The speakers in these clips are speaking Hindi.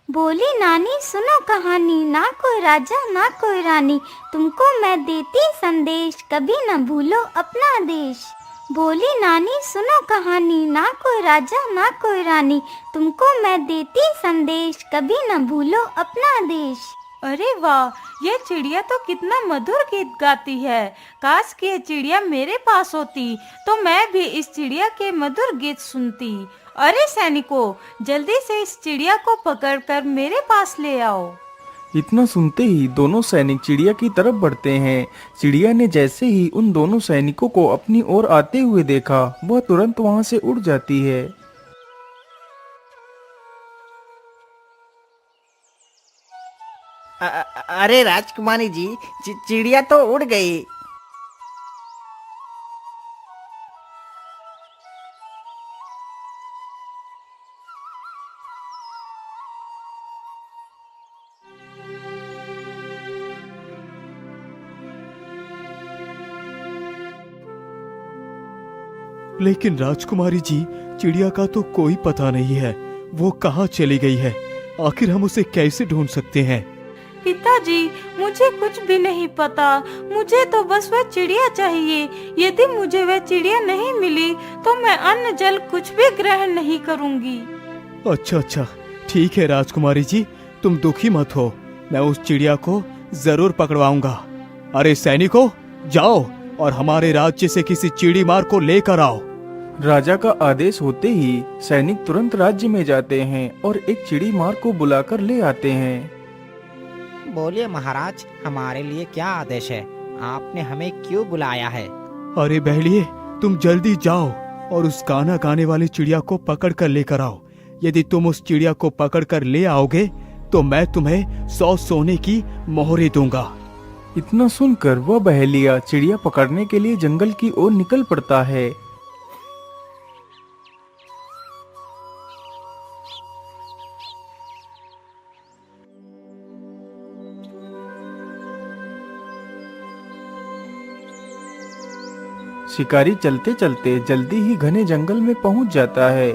बोली नानी सुनो कहानी, ना कोई राजा ना कोई रानी, तुमको मैं देती संदेश, कभी न भूलो अपना देश। बोली नानी सुनो कहानी, ना कोई राजा ना कोई रानी, तुमको मैं देती संदेश, कभी न भूलो अपना देश। अरे वाह, ये चिड़िया तो कितना मधुर गीत गाती है। काश कि ये चिड़िया मेरे पास होती तो मैं भी इस चिड़िया के मधुर गीत सुनती। अरे सैनिकों, जल्दी से इस चिड़िया को पकड़कर मेरे पास ले आओ। इतना सुनते ही दोनों सैनिक चिड़िया की तरफ बढ़ते हैं। चिड़िया ने जैसे ही उन दोनों सैनिकों को अपनी ओर आते हुए देखा, वह तुरंत वहां से उड़ जाती है। अरे राजकुमारी जी, चिड़िया तो उड़ गई। लेकिन राजकुमारी जी, चिड़िया का तो कोई पता नहीं है। वो कहाँ चली गई है? आखिर हम उसे कैसे ढूंढ सकते हैं? पिताजी, मुझे कुछ भी नहीं पता। मुझे तो बस वह चिड़िया चाहिए। यदि मुझे वह चिड़िया नहीं मिली तो मैं अन्न जल कुछ भी ग्रहण नहीं करूंगी। अच्छा अच्छा, ठीक है राजकुमारी जी, तुम दुखी मत हो। मैं उस चिड़िया को जरूर पकड़वाऊंगा। अरे सैनिकों, जाओ और हमारे राज्य से किसी चिड़ी मार को लेकर आओ। राजा का आदेश होते ही सैनिक तुरंत राज्य में जाते हैं और एक चिड़ी मार को बुलाकर ले आते हैं। बोलिए महाराज, हमारे लिए क्या आदेश है? आपने हमें क्यों बुलाया है? अरे बहलिए, तुम जल्दी जाओ और उस गाना गाने वाली चिड़िया को पकड़ कर लेकर आओ। यदि तुम उस चिड़िया को पकड़ कर ले आओगे तो मैं तुम्हें 100 सोने की मोहरें दूंगा। इतना सुनकर वह बहेलिया चिड़िया पकड़ने के लिए जंगल की ओर निकल पड़ता है। शिकारी चलते चलते जल्दी ही घने जंगल में पहुंच जाता है।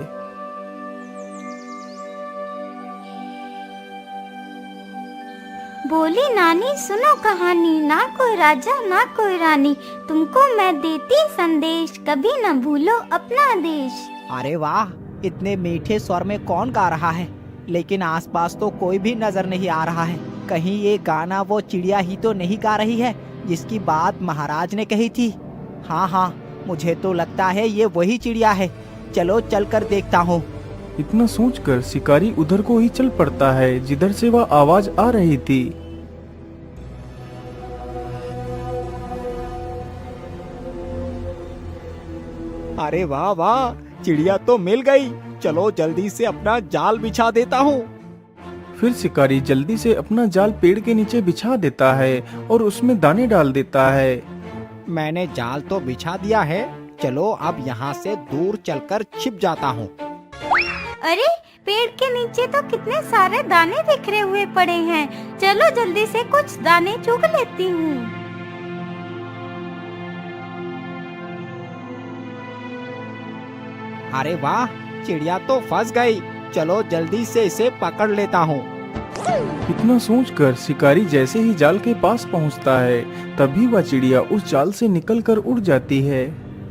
बोली नानी सुनो कहानी, ना कोई राजा ना कोई रानी, तुमको मैं देती संदेश, कभी न भूलो अपना देश। अरे वाह, इतने मीठे स्वर में कौन गा रहा है? लेकिन आसपास तो कोई भी नजर नहीं आ रहा है। कहीं ये गाना वो चिड़िया ही तो नहीं गा रही है जिसकी बात महाराज ने कही थी? हाँ हाँ, मुझे तो लगता है ये वही चिड़िया है। चलो चलकर देखता हूँ। इतना सोचकर शिकारी उधर को ही चल पड़ता है जिधर से वह आवाज आ रही थी। अरे वाह वाह, चिड़िया तो मिल गई। चलो जल्दी से अपना जाल बिछा देता हूँ। फिर शिकारी जल्दी से अपना जाल पेड़ के नीचे बिछा देता है और उसमें दाने डाल देता है। मैंने जाल तो बिछा दिया है, चलो अब यहाँ से दूर चलकर छिप जाता हूँ। अरे पेड़ के नीचे तो कितने सारे दाने बिखरे हुए पड़े हैं। चलो जल्दी से कुछ दाने चुग लेती हूँ। अरे वाह, चिड़िया तो फंस गई। चलो जल्दी से इसे पकड़ लेता हूँ। इतना सोचकर शिकारी जैसे ही जाल के पास पहुंचता है, तभी वह चिड़िया उस जाल से निकलकर उड़ जाती है।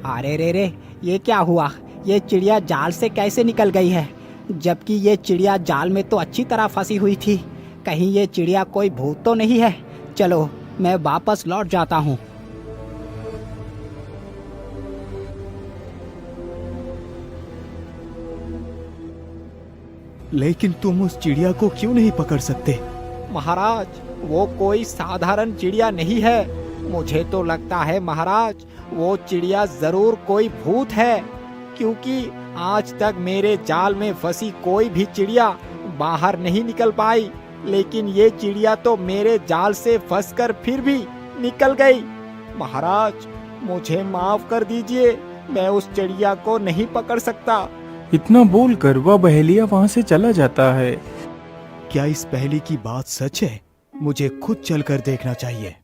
अरे रे रे, ये क्या हुआ? ये चिड़िया जाल से कैसे निकल गई है? जबकि ये चिड़िया जाल में तो अच्छी तरह फंसी हुई थी। कहीं ये चिड़िया कोई भूत तो नहीं है? चलो मैं वापस लौट जाता हूँ। लेकिन तुम उस चिड़िया को क्यों नहीं पकड़ सकते? महाराज, वो कोई साधारण चिड़िया नहीं है। मुझे तो लगता है महाराज, वो चिड़िया जरूर कोई भूत है, क्योंकि आज तक मेरे जाल में फंसी कोई भी चिड़िया बाहर नहीं निकल पाई। लेकिन ये चिड़िया तो मेरे जाल से फंसकर फिर भी निकल गई। महाराज, मुझे माफ कर दीजिए, मैं उस चिड़िया को नहीं पकड़ सकता। इतना बोलकर वह बहेलिया वहां से चला जाता है। क्या इस पहेली की बात सच है? मुझे खुद चलकर देखना चाहिए।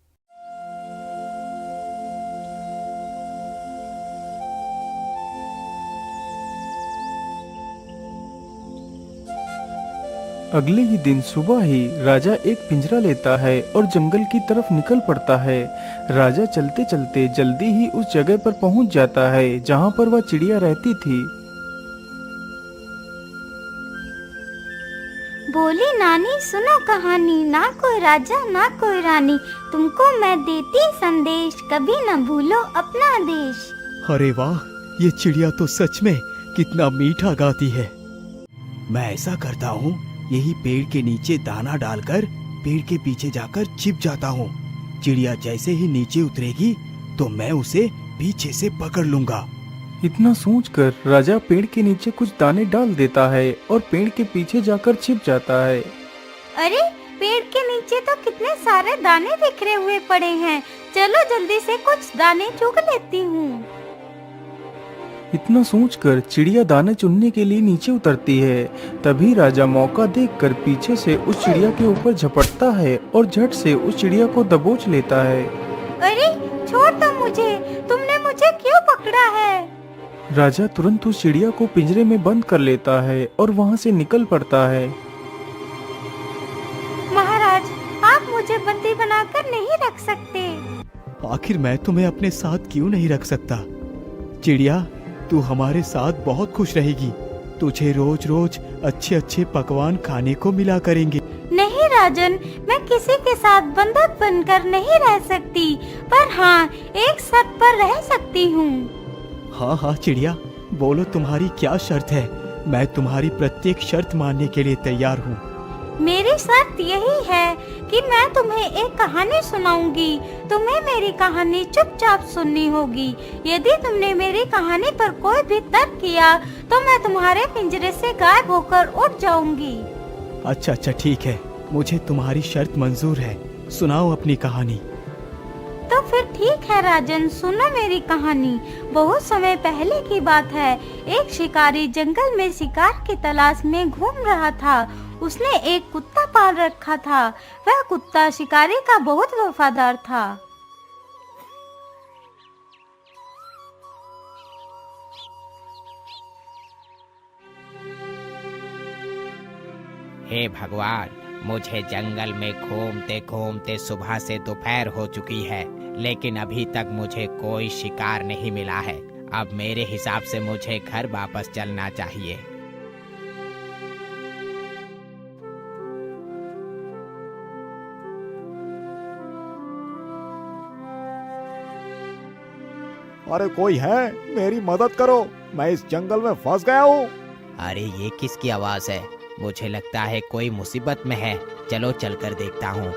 अगले ही दिन सुबह ही राजा एक पिंजरा लेता है और जंगल की तरफ निकल पड़ता है। राजा चलते चलते जल्दी ही उस जगह पर पहुंच जाता है जहां पर वह चिड़िया रहती थी। बोली नानी सुनो कहानी, ना कोई राजा ना कोई रानी, तुमको मैं देती संदेश, कभी न भूलो अपना देश। अरे वाह, ये चिड़िया तो सच में कितना मीठा गाती है। मैं ऐसा करता हूँ, यही पेड़ के नीचे दाना डालकर पेड़ के पीछे जाकर छिप जाता हूँ। चिड़िया जैसे ही नीचे उतरेगी तो मैं उसे पीछे से पकड़ लूंगा। इतना सोचकर राजा पेड़ के नीचे कुछ दाने डाल देता है और पेड़ के पीछे जाकर छिप जाता है। अरे पेड़ के नीचे तो कितने सारे दाने बिखरे हुए पड़े हैं, चलो जल्दी से कुछ दाने चुग लेती हूँ। इतना सोचकर चिड़िया दाने चुनने के लिए नीचे उतरती है। तभी राजा मौका देखकर पीछे से उस चिड़िया के ऊपर झपटता है और झट से उस चिड़िया को दबोच लेता है। अरे छोड़ दो मुझे, तुमने मुझे क्यों पकड़ा है? राजा तुरंत उस चिड़िया को पिंजरे में बंद कर लेता है और वहाँ से निकल पड़ता है। महाराज, आप मुझे बंदी बनाकर नहीं रख सकते। आखिर मैं तुम्हें अपने साथ क्यों नहीं रख सकता? चिड़िया, तू हमारे साथ बहुत खुश रहेगी। तुझे रोज रोज अच्छे अच्छे पकवान खाने को मिला करेंगे। नहीं राजन, मैं किसी के साथ बंधक बनकर नहीं रह सकती, पर हाँ एक शर्त पर रह सकती हूँ। हाँ हाँ चिड़िया, बोलो तुम्हारी क्या शर्त है? मैं तुम्हारी प्रत्येक शर्त मानने के लिए तैयार हूँ। मेरी शर्त यही है कि मैं तुम्हें एक कहानी सुनाऊंगी। तुम्हें मेरी कहानी चुपचाप सुननी होगी। यदि तुमने मेरी कहानी पर कोई भी तर्क किया तो मैं तुम्हारे पिंजरे से गायब होकर उड़ जाऊंगी। अच्छा अच्छा ठीक है, मुझे तुम्हारी शर्त मंजूर है। सुनाओ अपनी कहानी। तो फिर ठीक है राजन, सुनो मेरी कहानी। बहुत समय पहले की बात है। एक शिकारी जंगल में शिकार की तलाश में घूम रहा था। उसने एक कुत्ता पाल रखा था। वह कुत्ता शिकारी का बहुत वफादार था। हे भगवान, मुझे जंगल में घूमते घूमते सुबह से दोपहर हो चुकी है, लेकिन अभी तक मुझे कोई शिकार नहीं मिला है। अब मेरे हिसाब से मुझे घर वापस चलना चाहिए। अरे कोई है, मेरी मदद करो, मैं इस जंगल में फंस गया हूँ। अरे ये किसकी आवाज है? मुझे लगता है कोई मुसीबत में है। चलो चलकर देखता हूँ।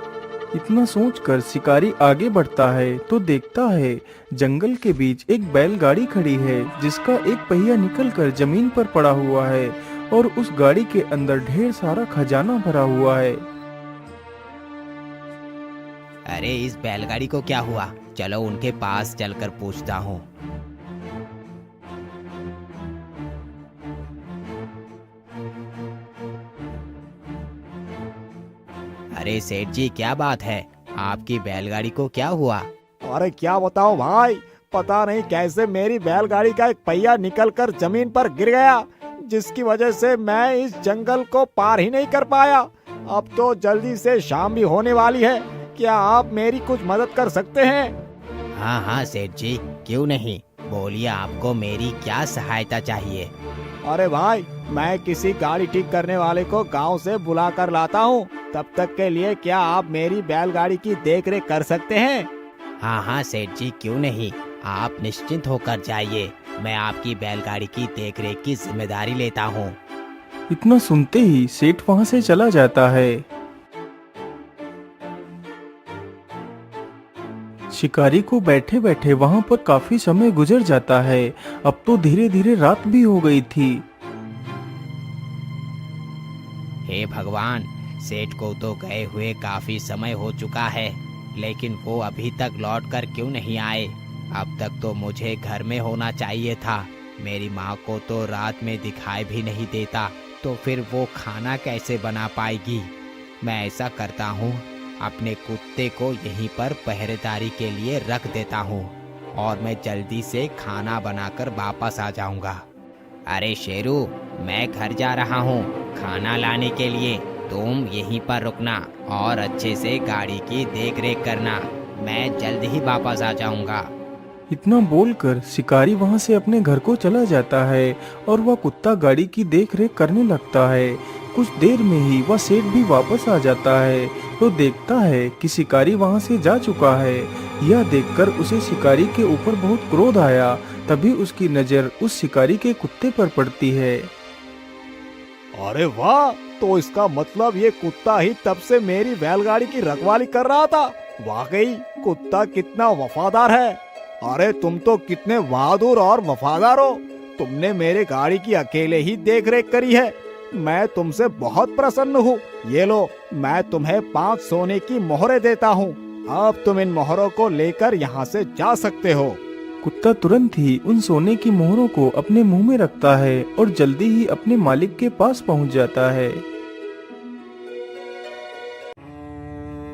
इतना सोचकर शिकारी आगे बढ़ता है तो देखता है जंगल के बीच एक बैलगाड़ी खड़ी है जिसका एक पहिया निकलकर जमीन पर पड़ा हुआ है और उस गाड़ी के अंदर ढेर सारा खजाना भरा हुआ है। अरे इस बैलगाड़ी को क्या हुआ? चलो उनके पास चलकर पूछता हूँ। अरे सेठ जी, क्या बात है? आपकी बैलगाड़ी को क्या हुआ? अरे क्या बताऊं भाई, पता नहीं कैसे मेरी बैलगाड़ी का एक पहिया निकलकर जमीन पर गिर गया, जिसकी वजह से मैं इस जंगल को पार ही नहीं कर पाया। अब तो जल्दी से शाम भी होने वाली है। क्या आप मेरी कुछ मदद कर सकते हैं? हाँ हाँ सेठ जी, क्यों नहीं, बोलिए आपको मेरी क्या सहायता चाहिए? अरे भाई, मैं किसी गाड़ी ठीक करने वाले को गांव से बुला कर लाता हूँ। तब तक के लिए क्या आप मेरी बैलगाड़ी की देखरेख कर सकते हैं? हाँ हाँ सेठ जी, क्यों नहीं, आप निश्चिंत होकर जाइए। मैं आपकी बैलगाड़ी की देखरेख की जिम्मेदारी लेता हूँ। इतना सुनते ही सेठ वहाँ से चला जाता है। शिकारी को बैठे बैठे वहाँ पर काफी समय गुजर जाता है। अब तो धीरे धीरे रात भी हो गई थी। हे भगवान, सेठ को तो गए हुए काफी समय हो चुका है, लेकिन वो अभी तक लौट कर क्यों नहीं आए? अब तक तो मुझे घर में होना चाहिए था। मेरी माँ को तो रात में दिखाई भी नहीं देता, तो फिर वो खाना कैसे बना पाएगी? मैं ऐसा करता हूँ, अपने कुत्ते को यहीं पर पहरेदारी के लिए रख देता हूँ और मैं जल्दी से खाना बनाकर वापस आ जाऊंगा। अरे शेरू, मैं घर जा रहा हूँ खाना लाने के लिए। तुम यहीं पर रुकना और अच्छे से गाड़ी की देख रेख करना। मैं जल्द ही वापस आ जाऊंगा। इतना बोलकर शिकारी वहां से अपने घर को चला जाता है और वह कुत्ता गाड़ी की देख रेख करने लगता है। कुछ देर में ही वह सेठ भी वापस आ जाता है तो देखता है कि शिकारी वहां से जा चुका है। यह देखकर उसे शिकारी के ऊपर बहुत क्रोध आया। तभी उसकी नजर उस शिकारी के कुत्ते पर पड़ती है। अरे वाह, तो इसका मतलब ये कुत्ता ही तब से मेरी बैलगाड़ी की रखवाली कर रहा था। वाकई कुत्ता कितना वफादार है। अरे तुम तो कितने बहादुर और वफादार हो। तुमने मेरे गाड़ी की अकेले ही देख रेख करी है। मैं तुमसे बहुत प्रसन्न हूँ। ये लो, मैं तुम्हें 5 सोने की मोहरें देता हूँ। अब तुम इन मोहरों को लेकर यहाँ से जा सकते हो। कुत्ता तुरंत ही उन सोने की मोहरों को अपने मुंह में रखता है और जल्दी ही अपने मालिक के पास पहुंच जाता है।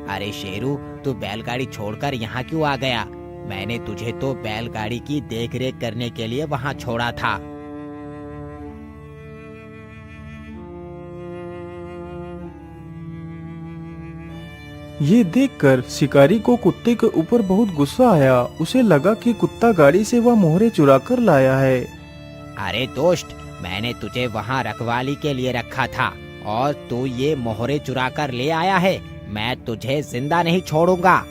अरे शेरू, तू बैलगाड़ी छोड़कर यहाँ क्यों आ गया? मैंने तुझे तो बैलगाड़ी की देख रेख करने के लिए वहाँ छोड़ा था। ये देखकर शिकारी को कुत्ते के ऊपर बहुत गुस्सा आया। उसे लगा कि कुत्ता गाड़ी से वह मोहरे चुरा कर लाया है। अरे दोस्त, मैंने तुझे वहाँ रखवाली के लिए रखा था और तू ये मोहरे चुरा कर ले आया है। मैं तुझे जिंदा नहीं छोड़ूंगा।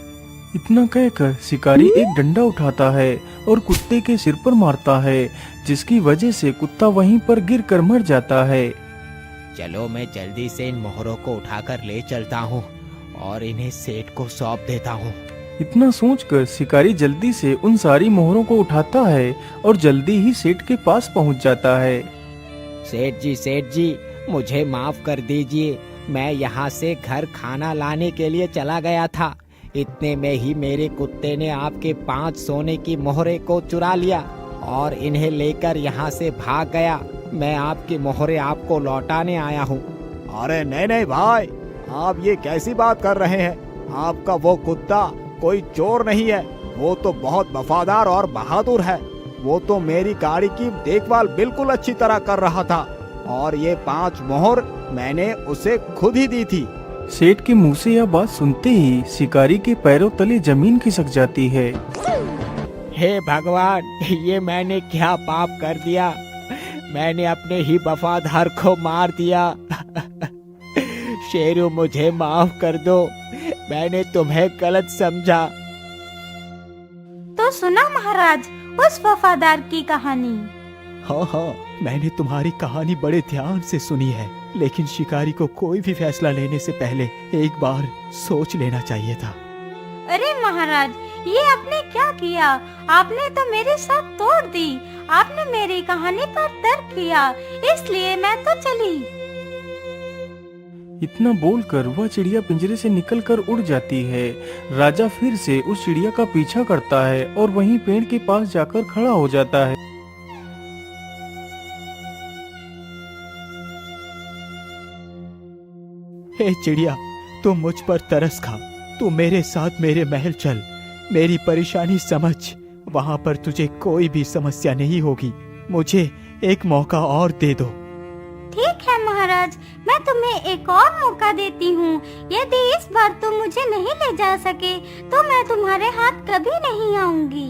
इतना कहकर शिकारी एक डंडा उठाता है और कुत्ते के सिर पर मारता है, जिसकी वजह से कुत्ता वहीं पर गिरकर मर जाता है। चलो, मैं जल्दी से इन मोहरों को उठाकर ले चलता हूँ और इन्हें सेठ को सौंप देता हूँ। इतना सोचकर शिकारी जल्दी से उन सारी मोहरों को उठाता है और जल्दी ही सेठ के पास पहुँच जाता है। सेठ जी, मुझे माफ कर दीजिए। मैं यहाँ से घर खाना लाने के लिए चला गया था। इतने में ही मेरे कुत्ते ने आपके 5 सोने की मोहरे को चुरा लिया और इन्हें लेकर यहाँ से भाग गया। मैं आपकी मोहरे आपको लौटाने आया हूँ। अरे नहीं नहीं भाई, आप ये कैसी बात कर रहे हैं? आपका वो कुत्ता कोई चोर नहीं है। वो तो बहुत वफादार और बहादुर है। वो तो मेरी गाड़ी की देखभाल बिल्कुल अच्छी तरह कर रहा था और ये 5 मोहर मैंने उसे खुद ही दी थी। सेठ के मुंह से यह बात सुनते ही शिकारी के पैरों तले जमीन खिसक जाती है। हे भगवान, ये मैंने क्या पाप कर दिया? मैंने अपने ही वफादार को मार दिया। शेरू, मुझे माफ कर दो। मैंने तुम्हें गलत समझा। तो सुना महाराज उस वफादार की कहानी। हाँ, मैंने तुम्हारी कहानी बड़े ध्यान से सुनी है, लेकिन शिकारी को कोई भी फैसला लेने से पहले एक बार सोच लेना चाहिए था। अरे महाराज, ये आपने क्या किया? आपने तो मेरी साथ तोड़ दी। आपने मेरी कहानी पर तर्क किया, इसलिए मैं तो चली। इतना बोलकर वह चिड़िया पिंजरे से निकलकर उड़ जाती है। राजा फिर से उस चिड़िया का पीछा करता है और वहीं पेड़ के पास जाकर खड़ा हो जाता है। हे चिड़िया, तू मुझ पर तरस खा। तू मेरे साथ मेरे महल चल, मेरी परेशानी समझ। वहाँ पर तुझे कोई भी समस्या नहीं होगी। मुझे एक मौका और दे दो। ठीक है महाराज, मैं तुम्हें एक और मौका देती हूँ। यदि इस बार तुम मुझे नहीं ले जा सके तो मैं तुम्हारे हाथ कभी नहीं आऊंगी।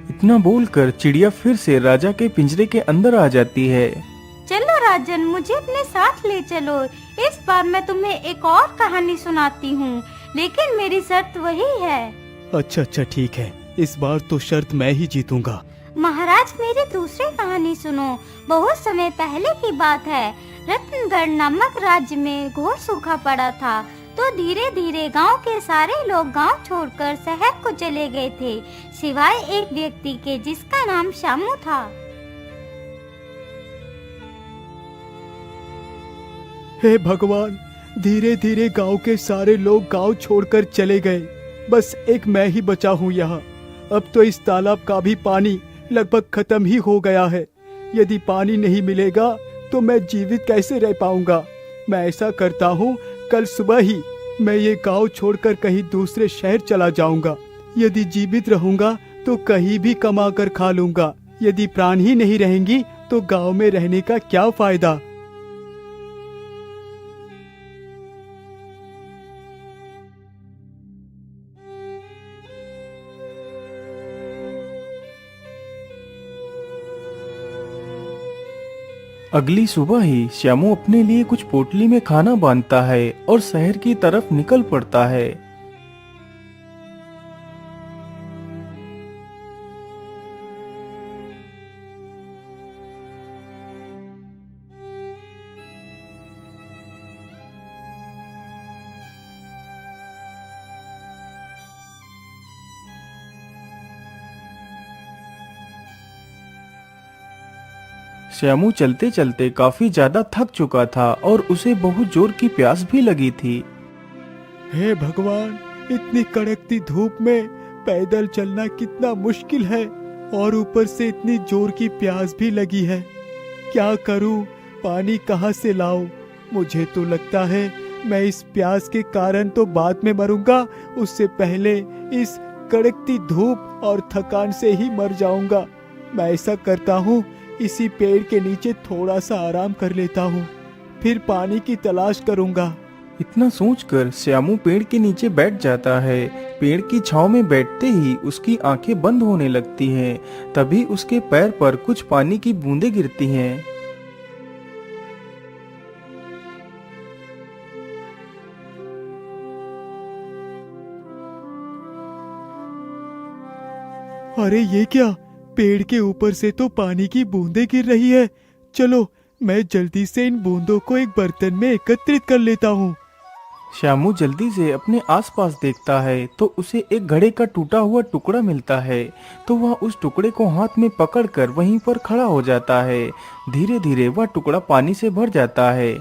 इतना बोलकर चिड़िया फिर से राजा के पिंजरे के अंदर आ जाती है। चलो राजन, मुझे अपने साथ ले चलो। इस बार मैं तुम्हें एक और कहानी सुनाती हूँ, लेकिन मेरी शर्त वही है। अच्छा, ठीक है। इस बार तो शर्त मैं ही जीतूंगा। महाराज, मेरी दूसरी कहानी सुनो। बहुत समय पहले की बात है। रत्नगढ़ नामक राज्य में घोर सूखा पड़ा था। तो धीरे धीरे गांव के सारे लोग गांव छोड़कर शहर को चले गए थे, सिवाय एक व्यक्ति के जिसका नाम शामू था। हे भगवान, धीरे धीरे गांव के सारे लोग गांव छोड़कर चले गए। बस एक मैं ही बचा हूँ यहाँ। अब तो इस तालाब का भी पानी लगभग खत्म ही हो गया है। यदि पानी नहीं मिलेगा तो मैं जीवित कैसे रह पाऊंगा? मैं ऐसा करता हूँ, कल सुबह ही मैं ये गांव छोड़कर कहीं दूसरे शहर चला जाऊंगा। यदि जीवित रहूंगा तो कहीं भी कमा कर खा लूंगा। यदि प्राण ही नहीं रहेंगी तो गांव में रहने का क्या फायदा? अगली सुबह ही श्यामू अपने लिए कुछ पोटली में खाना बांधता है और शहर की तरफ निकल पड़ता है। श्यामू चलते चलते काफी ज्यादा थक चुका था और उसे बहुत जोर की प्यास भी लगी थी। हे भगवान, इतनी कड़कती धूप में पैदल चलना कितना मुश्किल है और ऊपर से इतनी जोर की प्यास भी लगी है। क्या करूं? पानी कहां से लाऊं? मुझे तो लगता है मैं इस प्यास के कारण तो बाद में मरूंगा, उससे पहले इस कड़कती धूप और थकान से ही मर जाऊंगा। मैं ऐसा करता हूँ, इसी पेड़ के नीचे थोड़ा सा आराम कर लेता हूँ, फिर पानी की तलाश करूंगा। इतना सोचकर श्यामू पेड़ के नीचे बैठ जाता है। पेड़ की छांव में बैठते ही उसकी आंखें बंद होने लगती हैं। तभी उसके पैर पर कुछ पानी की बूंदें गिरती हैं। अरे ये क्या? पेड़ के ऊपर से तो पानी की बूंदें गिर रही है। चलो, मैं जल्दी से इन बूंदों को एक बर्तन में एकत्रित कर लेता हूँ। श्यामू जल्दी से अपने आसपास देखता है तो उसे एक घड़े का टूटा हुआ टुकड़ा मिलता है। तो वह उस टुकड़े को हाथ में पकड़कर वहीं पर खड़ा हो जाता है। धीरे धीरे वह टुकड़ा पानी से भर जाता है।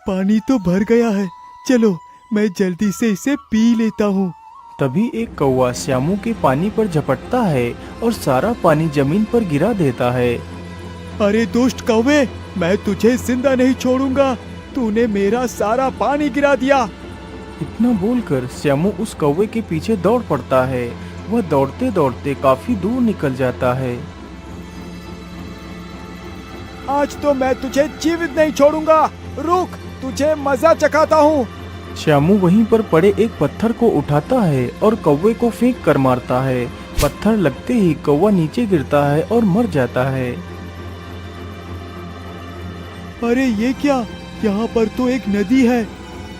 पानी तो भर गया है, चलो मैं जल्दी से इसे पी लेता हूँ। तभी एक कौवा श्यामू के पानी पर झपटता है और सारा पानी जमीन पर गिरा देता है। अरे दुष्ट कौवे, मैं तुझे जिंदा नहीं छोड़ूंगा। तूने मेरा सारा पानी गिरा दिया। इतना बोलकर श्यामू उस कौवे के पीछे दौड़ पड़ता है। वह दौड़ते दौड़ते काफी दूर निकल जाता है। आज तो मैं तुझे जीवित नहीं छोड़ूंगा। रुक, तुझे मजा चखाता हूँ। श्यामू वहीं पर पड़े एक पत्थर को उठाता है और कौवे को फेंक कर मारता है। पत्थर लगते ही कौवा नीचे गिरता है और मर जाता है। अरे ये क्या? यहाँ पर तो एक नदी है।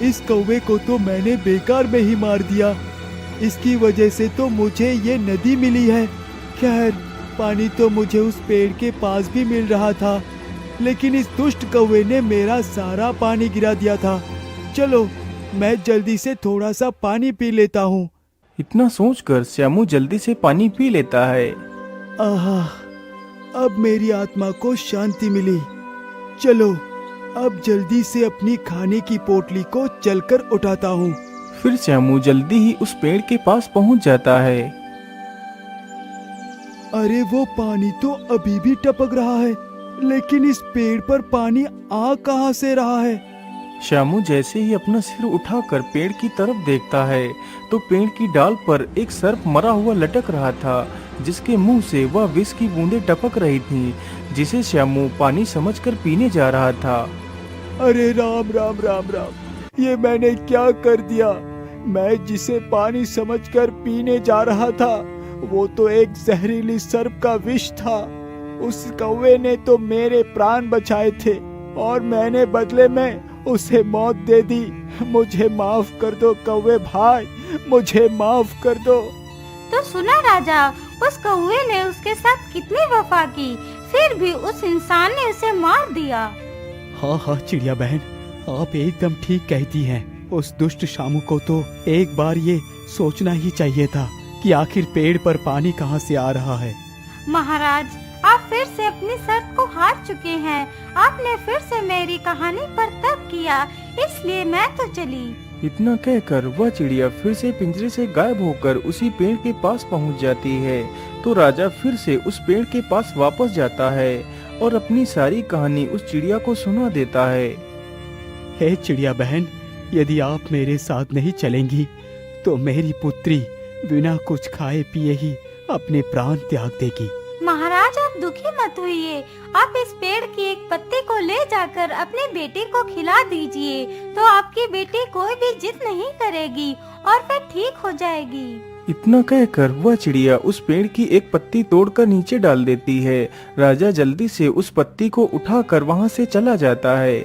इस कौवे को तो मैंने बेकार में ही मार दिया। इसकी वजह से तो मुझे ये नदी मिली है। खैर, पानी तो मुझे उस पेड़ के पास भी मिल रहा था, लेकिन इस दुष्ट कौवे ने मेरा सारा पानी गिरा दिया था। चलो, मैं जल्दी से थोड़ा सा पानी पी लेता हूँ। इतना सोचकर श्यामू जल्दी से पानी पी लेता है। आहा, अब मेरी आत्मा को शांति मिली। चलो, अब जल्दी से अपनी खाने की पोटली को चलकर उठाता हूँ। फिर श्यामू जल्दी ही उस पेड़ के पास पहुँच जाता है। अरे वो पानी तो अभी भी टपक रहा है, लेकिन इस पेड़ पर पानी आ कहाँ से रहा है? श्यामू जैसे ही अपना सिर उठाकर पेड़ की तरफ देखता है तो पेड़ की डाल पर एक सर्प मरा हुआ लटक रहा था, जिसके मुंह से वह विष की बूंदें टपक रही थीं, जिसे श्यामू पानी समझकर पीने जा रहा था। अरे राम राम राम राम, ये मैंने क्या कर दिया? मैं जिसे पानी समझकर पीने जा रहा था, वो तो एक जहरीली सर्प का विष था। उस कौवे ने तो मेरे प्राण बचाए थे और मैंने बदले में उसे मौत दे दी। मुझे माफ कर दो कौवे भाई, मुझे माफ कर दो। तो सुना राजा, उस कौवे ने उसके साथ कितनी वफा की, फिर भी उस इंसान ने उसे मार दिया। हाँ हाँ चिड़िया बहन, आप एकदम ठीक कहती हैं। उस दुष्ट शामू को तो एक बार ये सोचना ही चाहिए था कि आखिर पेड़ पर पानी कहाँ से आ रहा है। महाराज, आप फिर से अपनी शर्त को हार चुके हैं। आपने फिर से मेरी कहानी पर तर्क किया, इसलिए मैं तो चली। इतना कहकर वह चिड़िया फिर से पिंजरे से गायब होकर उसी पेड़ के पास पहुंच जाती है। तो राजा फिर से उस पेड़ के पास वापस जाता है और अपनी सारी कहानी उस चिड़िया को सुना देता है। हे चिड़िया बहन, यदि आप मेरे साथ नहीं चलेंगी तो मेरी पुत्री बिना कुछ खाए पिए ही अपने प्राण त्याग देगी। महाराज, आप दुखी मत होइए। आप इस पेड़ की एक पत्ते को ले जाकर अपने बेटे को खिला दीजिए, तो आपकी बेटी कोई भी जिद नहीं करेगी और वह ठीक हो जाएगी। इतना कहकर वह चिड़िया उस पेड़ की एक पत्ती तोड़कर नीचे डाल देती है। राजा जल्दी से उस पत्ती को उठाकर वहां से चला जाता है।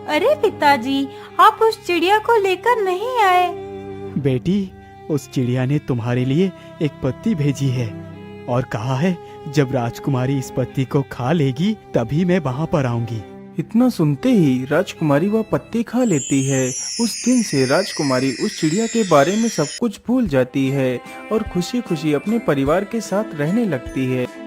अरे पिताजी, आप उस चिड़िया को लेकर नहीं आए। बेटी, उस चिड़िया ने तुम्हारे लिए एक पत्ती भेजी है और कहा है जब राजकुमारी इस पत्ती को खा लेगी तभी मैं वहाँ पर आऊंगी। इतना सुनते ही राजकुमारी वह पत्ती खा लेती है। उस दिन से राजकुमारी उस चिड़िया के बारे में सब कुछ भूल जाती है और खुशी खुशी अपने परिवार के साथ रहने लगती है।